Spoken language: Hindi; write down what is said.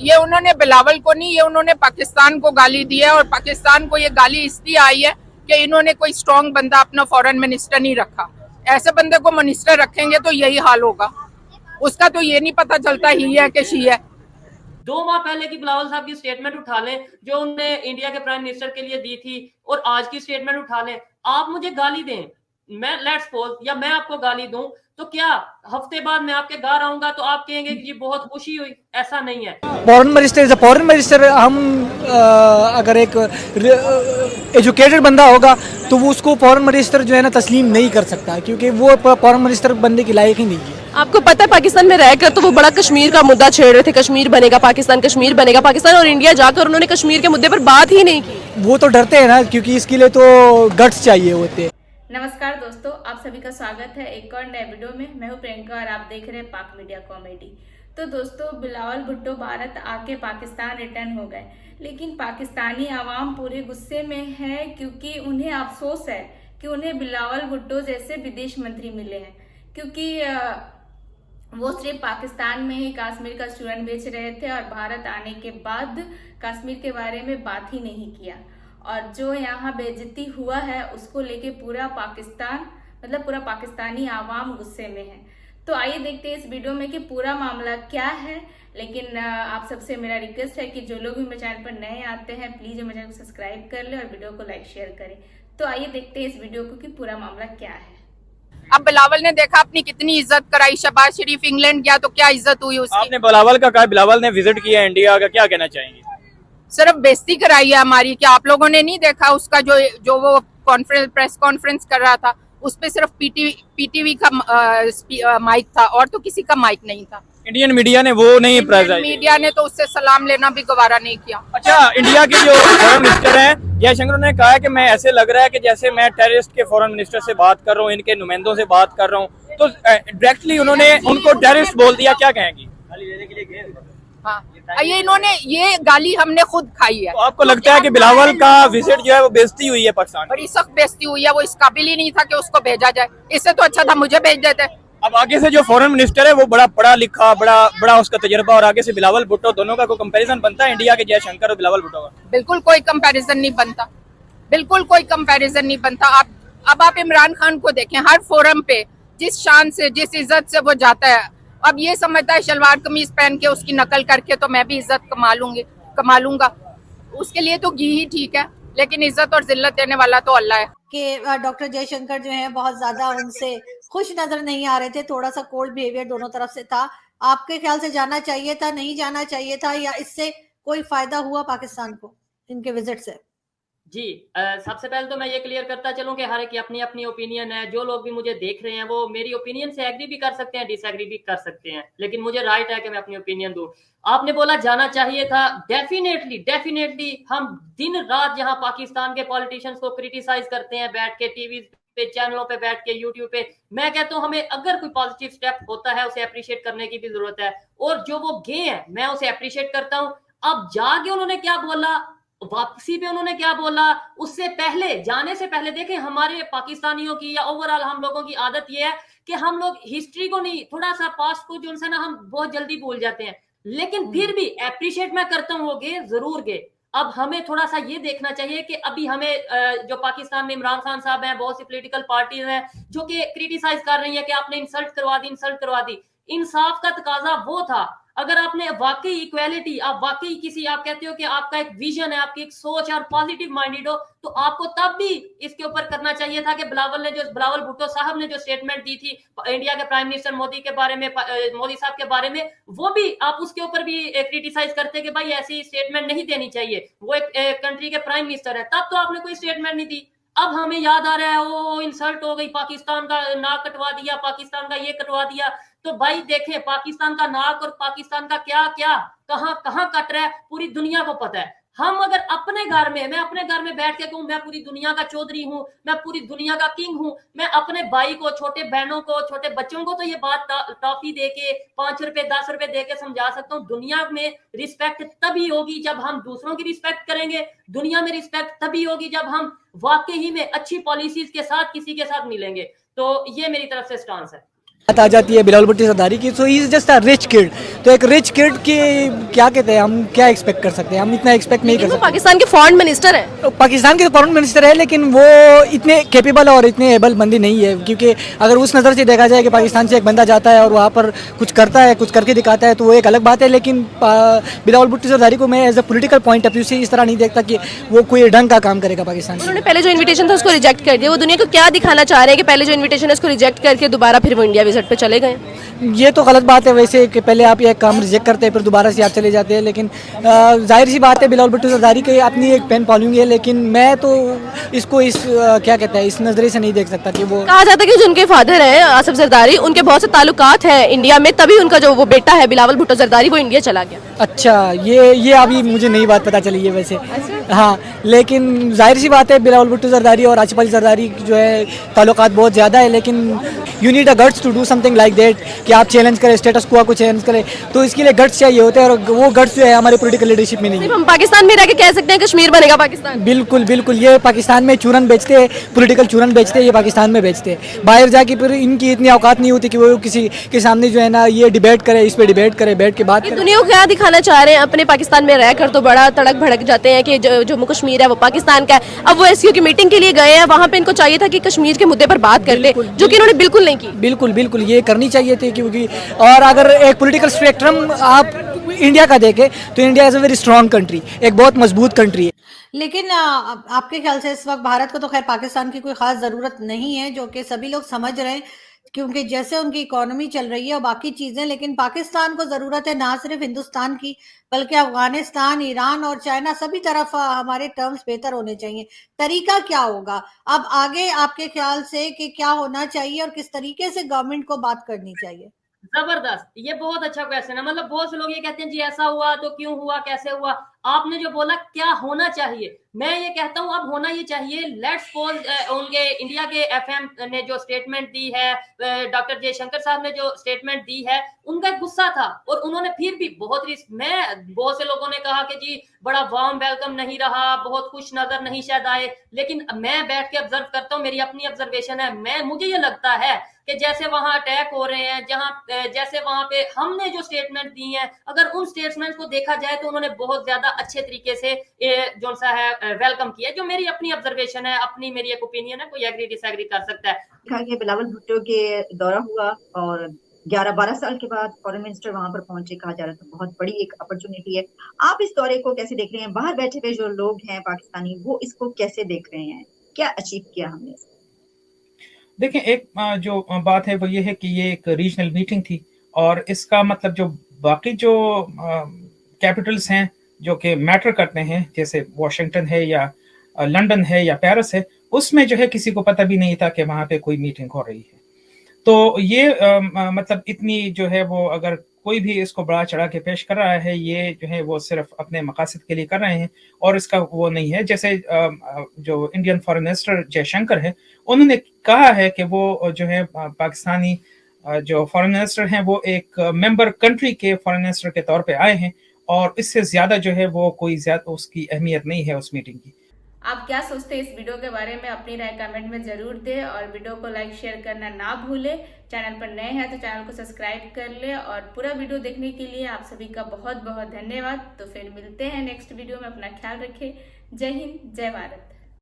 ये उन्होंने बिलावल को नहीं, ये उन्होंने पाकिस्तान को गाली दी है। और पाकिस्तान को ये गाली इसलिए आई है कि इन्होंने कोई स्ट्रॉन्ग बंदा अपना फॉरेन मिनिस्टर नहीं रखा। ऐसे बंदे को मिनिस्टर रखेंगे तो यही हाल होगा। उसका तो ये नहीं पता चलता ही है कि शी है। 2 माह पहले की बिलावल साहब की स्टेटमेंट उठा लें जो उन्होंने इंडिया के प्राइम मिनिस्टर के लिए दी थी, और आज की स्टेटमेंट उठा लें। आप मुझे गाली दें, मैं लेट्स सपोज या मैं आपको गाली दूं, तो क्या हफ्ते बाद मैं आपके घर आऊंगा तो आप कहेंगे कि जी बहुत खुशी हुई? ऐसा नहीं है। Foreign minister is a foreign minister. हम अगर एक एजुकेटेड बंदा होगा तो वो उसको फॉरेन मिनिस्टर जो है ना तस्लीम नहीं कर सकता, क्योंकि वो फॉरेन मिनिस्टर बनने की लायक ही नहीं है। आपको पता है पाकिस्तान में रहकर तो वो बड़ा कश्मीर का मुद्दा छेड़ रहे थे, कश्मीर बनेगा पाकिस्तान, कश्मीर बनेगा पाकिस्तान, और इंडिया जाकर उन्होंने कश्मीर के मुद्दे पर बात ही नहीं की। वो तो डरते हैं ना, क्योंकि इसके लिए तो गट्स चाहिए होते हैं। नमस्कार दोस्तों, आप सभी का स्वागत है एक और नए वीडियो में। मैं हूं प्रियंका और आप देख रहे हैं पाक मीडिया कॉमेडी। तो दोस्तों, बिलावल भुट्टो भारत आके पाकिस्तान रिटर्न हो गए, लेकिन पाकिस्तानी आवाम पूरे गुस्से में है क्योंकि उन्हें अफसोस है कि उन्हें बिलावल भुट्टो जैसे विदेश मंत्री मिले हैं, क्योंकि वो सिर्फ पाकिस्तान में ही कश्मीर का स्टूडेंट बेच रहे थे और भारत आने के बाद कश्मीर के बारे में बात ही नहीं किया। और जो यहाँ बेइज्जती हुआ है उसको लेके पूरा पाकिस्तान, मतलब पूरा पाकिस्तानी आवाम गुस्से में है। तो आइए देखते हैं इस वीडियो में कि पूरा मामला क्या है। लेकिन आप सबसे मेरा रिक्वेस्ट है कि जो लोग भी मेरे चैनल पर नए आते हैं प्लीज मेरे चैनल को सब्सक्राइब कर ले और वीडियो को लाइक शेयर करें। तो आइए देखते हैं इस वीडियो को कि पूरा मामला क्या है। अब बिलावल ने देखा अपनी कितनी इज्जत कराई। शहबाज शरीफ इंग्लैंड गया तो क्या इज्जत हुई उसकी। आपने बिलावल का कहा, बिलावल ने विजिट किया इंडिया का, क्या कहना चाहेंगे? सिर्फ बेइज्जती कराई है हमारी। क्या आप लोगों ने नहीं देखा उसका जो वो प्रेस कॉन्फ्रेंस कर रहा था, उस पे सिर्फ पीटीवी का माइक था और तो किसी का माइक नहीं था। इंडियन मीडिया ने वो नहीं प्रेजेंट, मीडिया ने तो उससे सलाम लेना भी गवारा नहीं किया। अच्छा, इंडिया के जो फॉरेन मिनिस्टर हैं जयशंकर ने कहा है कि मैं ऐसे लग रहा है कि जैसे मैं टेररिस्ट के फॉरेन मिनिस्टर से बात कर रहा हूँ, इनके नुमाइंदों से बात कर रहा हूँ, तो डायरेक्टली उन्होंने उनको टेररिस्ट बोल दिया। क्या कहेंगी? हाँ, ये गाली हमने खुद खाई है। तो आपको लगता है कि बिलावल का विजिट जो है वो बेइज्जती हुई है पाकिस्तान? बड़ी सख्त बेइज्जती हुई है। वो इस काबिल ही नहीं था कि उसको भेजा जाए। इससे तो अच्छा था मुझे भेज देते। अब आगे से जो फॉरेन मिनिस्टर है वो बड़ा पढ़ा लिखा, बड़ा उसका तजर्बा, और आगे से बिलावल भुट्टो, दोनों का कोई कंपैरिजन बनता है इंडिया के जयशंकर और बिलावल भुट्टो का? बिल्कुल कोई कंपैरिजन नहीं बनता, बिल्कुल कोई कंपैरिजन नहीं बनता। अब आप इमरान खान को देखें, हर फोरम पे जिस शान से, जिस इज्जत से वो जाता है, अब ये समझता है शलवार कमीज पहन के उसकी नकल करके तो मैं भी इज्जत कमा लूंगा। उसके लिए तो घी ही ठीक है, लेकिन इज्जत और जिल्लत देने वाला तो अल्लाह है। कि डॉक्टर जयशंकर जो है बहुत ज्यादा उनसे खुश नजर नहीं आ रहे थे, थोड़ा सा कोल्ड बिहेवियर दोनों तरफ से था। आपके ख्याल से जाना चाहिए था, नहीं जाना चाहिए था, या इससे कोई फायदा हुआ पाकिस्तान को इनके विजिट से? जी, सबसे पहले तो मैं ये क्लियर करता चलूं कि हर एक की अपनी अपनी ओपिनियन है। जो लोग भी मुझे देख रहे हैं वो मेरी ओपिनियन से एग्री भी कर सकते हैं, डिसएग्री भी कर सकते हैं, लेकिन मुझे राइट है कि मैं अपनी ओपिनियन दूं। आपने बोला जाना चाहिए था, डेफिनेटली हम दिन रात यहाँ पाकिस्तान के पॉलिटिशियंस को क्रिटिसाइज करते हैं बैठ के, टीवी पे, चैनलों पे बैठ के, यूट्यूब पे। मैं कहता हूँ हमें अगर कोई पॉजिटिव स्टेप होता है उसे अप्रिशिएट करने की भी जरूरत है, और जो वो गए हैं मैं उसे अप्रिशिएट करता हूँ। अब जाके उन्होंने क्या बोला, वापसी पे उन्होंने क्या बोला, उससे पहले, जाने से पहले देखें, हमारे पाकिस्तानियों की या ओवरऑल हम लोगों की आदत ये है कि हम लोग हिस्ट्री को नहीं, थोड़ा सा पास्ट को जो है ना, हम बहुत जल्दी भूल जाते हैं। लेकिन फिर भी अप्रिशिएट मैं करता हूँ, वो गए, जरूर गए। अब हमें थोड़ा सा ये देखना चाहिए कि अभी हमें जो पाकिस्तान में इमरान खान साहब हैं, बहुत सी पॉलिटिकल पार्टीज हैं जो कि क्रिटिसाइज कर रही है कि आपने इंसल्ट करवा दी। इंसाफ का तकाजा वो था, अगर आपने वाकई इक्वालिटी, आप वाकई किसी, आप कहते हो कि आपका एक विजन है, आपकी एक सोच और पॉजिटिव माइंडेड हो, तो आपको तब भी इसके ऊपर करना चाहिए था कि बिलावल भुट्टो साहब ने जो स्टेटमेंट दी थी इंडिया के प्राइम मिनिस्टर मोदी के बारे में, मोदी साहब के बारे में, वो भी आप उसके ऊपर भी क्रिटिसाइज करते कि भाई ऐसी स्टेटमेंट नहीं देनी चाहिए, वो एक कंट्री के प्राइम मिनिस्टर है। तब तो आपने कोई स्टेटमेंट नहीं दी। अब हमें याद आ रहा है वो इंसल्ट हो गई, पाकिस्तान का नाक कटवा दिया, पाकिस्तान का ये कटवा दिया। तो भाई देखें, पाकिस्तान का नाक और पाकिस्तान का क्या क्या कहां कट रहा है पूरी दुनिया को पता है। हम अगर अपने घर में, मैं अपने घर में बैठ के कहूं मैं पूरी दुनिया का चौधरी हूं, मैं पूरी दुनिया का किंग हूं, मैं अपने भाई को, छोटे बहनों को, छोटे बच्चों को तो ये बात टॉफी दे के, 5 रुपए 10 रुपए दे के समझा सकता हूं। दुनिया में रिस्पेक्ट तभी होगी जब हम दूसरों की रिस्पेक्ट करेंगे। दुनिया में रिस्पेक्ट तभी होगी जब हम वाकई में अच्छी पॉलिसीज के साथ किसी के साथ मिलेंगे। तो ये मेरी तरफ से स्टांस है। बात आ जाती है बिलावल भुट्टो जरदारी की, so he is just a rich kid. तो एक रिच किड की क्या कहते हैं, हम क्या एक्सपेक्ट कर सकते हैं, हम इतना एक्सपेक्ट नहीं कर लेकिन वो सकते। पाकिस्तान के फॉरेन मिनिस्टर हैं। तो पाकिस्तान के फॉरेन मिनिस्टर है, लेकिन वो इतने कैपेबल और इतने एबल बंदी नहीं है, क्योंकि अगर उस नज़र से देखा जाए कि पाकिस्तान से एक बंदा जाता है और वहाँ पर कुछ करता है, कुछ करके दिखाता है, तो वो एक अलग बात है। लेकिन बिलावल भुट्टो जरदारी को मैं as a political point of view से इस तरह नहीं देखता कि वो कोई ढंग का काम करेगा पाकिस्तान में। उन्होंने पहले जो इनविटेशन था उसको रिजेक्ट कर दिया। वो दुनिया को क्या दिखाना चाह रहे हैं कि पहले जो इनविटेशन है उसको रिजेक्ट करके दोबारा फिर वो इंडिया विजिट पे चले गए? ये तो गलत बात है वैसे, कि पहले आप ये काम रिजेक्ट करते हैं फिर दोबारा से आप चले जाते हैं। लेकिन जाहिर सी बात है बिलावल भुट्टो जरदारी की अपनी एक पेन फॉलोइंग है, लेकिन मैं तो इसको इस क्या कहते हैं, इस नज़रिए से नहीं देख सकता कि वो। कहा जाता है कि जो उनके फादर हैं आसिफ जरदारी, उनके बहुत से ताल्लुकात हैं इंडिया में, तभी उनका जो वो बेटा है बिलावल भुट्टो जरदारी वो इंडिया चला गया। अच्छा, ये अभी मुझे नई बात पता चली है वैसे। हाँ, लेकिन जाहिर सी बात है बिलावल भुट्टो जरदारी और आसिफ अली जरदारी जो है ताल्लुकात बहुत ज़्यादा है, लेकिन you need a guts to do something like that, कि आप चैलेंज करें, स्टेटस क्वो को चैलेंज करें, तो इसके लिए गट्स चाहिए होते हैं, और वो गट्स जो है हमारे पॉलिटिकल लीडरशिप में नहीं है। सिर्फ हम पाकिस्तान में रह के कह सकते हैं कश्मीर बनेगा पाकिस्तान। बिल्कुल बिल्कुल, ये पाकिस्तान में चूरन बेचते हैं, पॉलिटिकल चूरन बेचते हैं, ये पाकिस्तान में बेचते हैं। बाहर जाके फिर इनकी इतनी औकात नहीं होती कि वो किसी के सामने जो है ना ये डिबेट करे, इस पे डिबेट करे, बैठ के बात ये करे। दुनिया को क्या दिखाना चाह रहे हैं? अपने पाकिस्तान में रहकर तो बड़ा तड़क भड़क जाते हैं कि जो जम्मू कश्मीर है वो पाकिस्तान का है। अब वो एससीओ की मीटिंग के लिए गए हैं, वहाँ पे इनको चाहिए था कि कश्मीर के मुद्दे पर बात कर ले, जो कि इन्होंने बिल्कुल नहीं की। बिल्कुल बिल्कुल, ये करनी चाहिए थी, क्योंकि और अगर एक पॉलिटिकल स्पेक्ट्रम आप इंडिया का देखें तो India is a very strong country, एक बहुत मजबूत कंट्री है। लेकिन आपके ख्याल से इस वक्त भारत को तो खैर पाकिस्तान की कोई खास ज़रूरत नहीं है, जो कि सभी लोग समझ रहे हैं, क्योंकि जैसे उनकी इकोनॉमी चल रही है और बाकी चीज़ें। लेकिन पाकिस्तान को ज़रूरत है ना सिर्फ हिंदुस्तान की, बल्कि अफगानिस्तान, ईरान और चाइना, सभी तरफ हमारे टर्म्स बेहतर होने चाहिए। तरीका क्या होगा अब आगे आपके ख्याल से, कि क्या होना चाहिए और किस तरीके से गवर्नमेंट को बात करनी चाहिए? जबरदस्त, ये बहुत अच्छा क्वेश्चन है। मतलब बहुत से लोग ये कहते हैं जी ऐसा हुआ तो क्यों हुआ, कैसे हुआ। आपने जो बोला क्या होना चाहिए, मैं ये कहता हूं अब होना ये चाहिए, लेट्स पोल उनके इंडिया के एफएम ने जो स्टेटमेंट दी है, डॉक्टर जयशंकर साहब ने जो स्टेटमेंट दी है, उनका गुस्सा था और उन्होंने फिर भी बहुत बहुत से लोगों ने कहा कि जी बड़ा वार्म वेलकम नहीं रहा, बहुत खुश नजर नहीं शायद आए, लेकिन मैं बैठ के ऑब्जर्व करता हूं, मेरी अपनी ऑब्जर्वेशन है, मुझे ये लगता है कि जैसे वहां अटैक हो रहे हैं, जैसे वहां पे हमने जो स्टेटमेंट दी है, अगर उन स्टेटमेंट को देखा जाए तो उन्होंने बहुत ज्यादा अच्छे तरीके से जो सा है वेलकम किया, जो मेरी अपनी ऑब्जर्वेशन है, अपनी मेरी एक ओपिनियन है, कोई एग्री डिसएग्री कर सकता है। कहा कि बिलावल भुट्टो के दौरा हुआ और 11-12 साल के बाद फॉरेन मिनिस्टर वहां पर पहुंचे, कहा जा रहा था बहुत बड़ी एक अपॉर्चुनिटी है। आप इस दौरे को कैसे देख रहे हैं? बाहर बैठे हुए जो लोग हैं पाकिस्तानी, वो इसको कैसे देख रहे हैं? क्या अचीव किया हमने? देखें, एक जो बात है वो ये है कि ये एक रीजनल मीटिंग थी, और इसका मतलब जो बाकी जो कैपिटल्स हैं जो कि मैटर करते हैं, जैसे वॉशिंगटन है या लंदन है या पेरिस है, उसमें जो है किसी को पता भी नहीं था कि वहाँ पे कोई मीटिंग हो रही है। तो ये मतलब इतनी जो है वो, अगर कोई भी इसको बढ़ा चढ़ा के पेश कर रहा है, ये जो है वो सिर्फ अपने मकासद के लिए कर रहे हैं, और इसका वो नहीं है। जैसे जो इंडियन फॉरेन मिनिस्टर जयशंकर है, उन्होंने कहा है कि वो जो है पाकिस्तानी जो फॉरेन मिनिस्टर हैं वो एक मेंबर कंट्री के फॉरेन मिनिस्टर के तौर पे आए हैं, और इससे ज्यादा जो है वो कोई ज्यादा उसकी अहमियत नहीं है उस मीटिंग की। आप क्या सोचते हैं इस वीडियो के बारे में? अपनी राय कमेंट में जरूर दें और वीडियो को लाइक शेयर करना ना भूलें। चैनल पर नए हैं तो चैनल को सब्सक्राइब कर लें, और पूरा वीडियो देखने के लिए आप सभी का बहुत बहुत धन्यवाद। तो फिर मिलते हैं नेक्स्ट वीडियो में, अपना ख्याल रखें। जय हिंद, जय भारत।